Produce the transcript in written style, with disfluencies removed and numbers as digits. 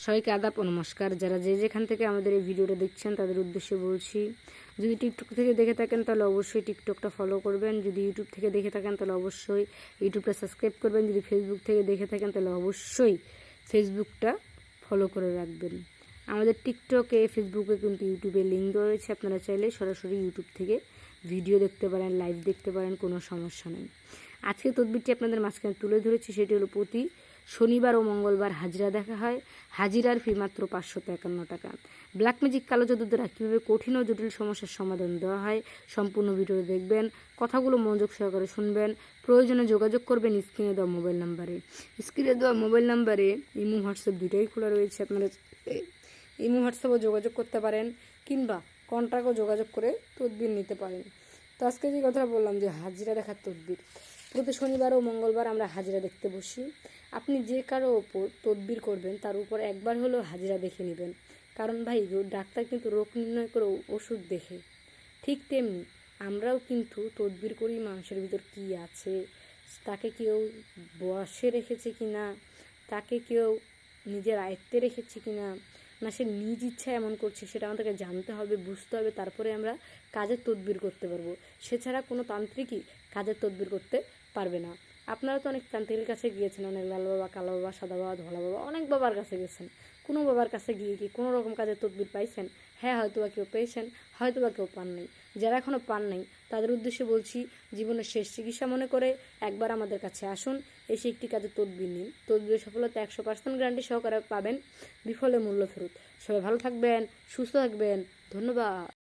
সবাইকে আদাব ও নমস্কার। যারা যেখান থেকে আমাদের এই ভিডিওটা দেখছেন তাদের উদ্দেশ্যে বলছি, যদি টিকটক থেকে দেখে থাকেন তাহলে অবশ্যই টিকটকটা ফলো করবেন, যদি ইউটিউব থেকে দেখে থাকেন তাহলে অবশ্যই ইউটিউবটা সাবস্ক্রাইব করবেন, যদি ফেসবুক থেকে দেখে থাকেন তাহলে অবশ্যই ফেসবুকটা ফলো করে রাখবেন। আমাদের টিকটকে, ফেসবুকে কিন্তু ইউটিউবে লিঙ্ক দেওয়া রয়েছে, আপনারা চাইলে সরাসরি ইউটিউব থেকে ভিডিও দেখতে পারেন, লাইভ দেখতে পারেন, কোনো সমস্যা নেই। আজকে তদবিরটি আপনাদের মাঝখানে তুলে ধরেছি, সেটি হলো প্রতি শনিবার ও মঙ্গলবার হাজিরা দেখা হয়। হাজিরার ফি মাত্র 551 টাকা। ব্ল্যাক ম্যাজিক, কালো জাদু দ্বারা কীভাবে কঠিন ও জটিল সমস্যার সমাধান দেওয়া হয় সম্পূর্ণ ভিডিও দেখবেন, কথাগুলো মনোযোগ সহকারে শুনবেন, প্রয়োজনে যোগাযোগ করবেন স্ক্রিনে দেওয়া মোবাইল নাম্বারে। স্ক্রিনে দেওয়া মোবাইল নাম্বারে ইমো, হোয়াটসঅ্যাপ দুটোই খোলা রয়েছে, আপনারা ইমো হোয়াটসঅ্যাপও যোগাযোগ করতে পারেন কিংবা কন্ট্রাক্টও যোগাযোগ করে তদবির নিতে পারেন। তো আজকে যে কথা বললাম যে হাজিরা দেখার তদবির, প্রতি শনিবার ও মঙ্গলবার আমরা হাজিরা দেখতে বসি। আপনি যে কারো ওপর তদবির করবেন তার উপর একবার হলেও হাজিরা দেখে নেবেন, কারণ ভাই ডাক্তার কিন্তু রোগ নির্ণয় করে ওষুধ দেখে, ঠিক তেমনি আমরাও কিন্তু তদবির করি মানুষের ভিতর কী আছে, তাকে কেউ বশে রেখেছে কি না, তাকে কেউ নিজের আয়ত্তে রেখেছে কি না, না সে নিজ ইচ্ছায় এমন করছে, সেটা আমাদেরকে জানতে হবে, বুঝতে হবে, তারপরে আমরা কাজের তদবির করতে পারবো। সেছাড়া কোনো তান্ত্রিকই কাজের তদবির করতে পারবে না। আপনারা তো অনেক তান্ত্রিকের কাছে গিয়েছেন, অনেক লাল বাবা, কালো বাবা, সাদা বাবা, ধলা বাবা, অনেক বাবার কাছে গেছেন। কোনো বাবার কাছে গিয়ে কি কোনো রকম কাজের তদবির পাইছেন? হ্যাঁ, হয়তো বা কেউ পেয়েছেন, হয়তো বা কেউ পান নাই। যারা এখনও পান নাই তাদের উদ্দেশ্যে বলছি, জীবনের শেষ চিকিৎসা মনে করে একবার আমাদের কাছে আসুন, এসে একটি কাজের তদবির নিন। তদবিরের সফলতা 100% গ্যারান্টি সহকারে পাবেন, বিফলে মূল্য ফেরত। সবাই ভালো থাকবেন, সুস্থ থাকবেন, ধন্যবাদ।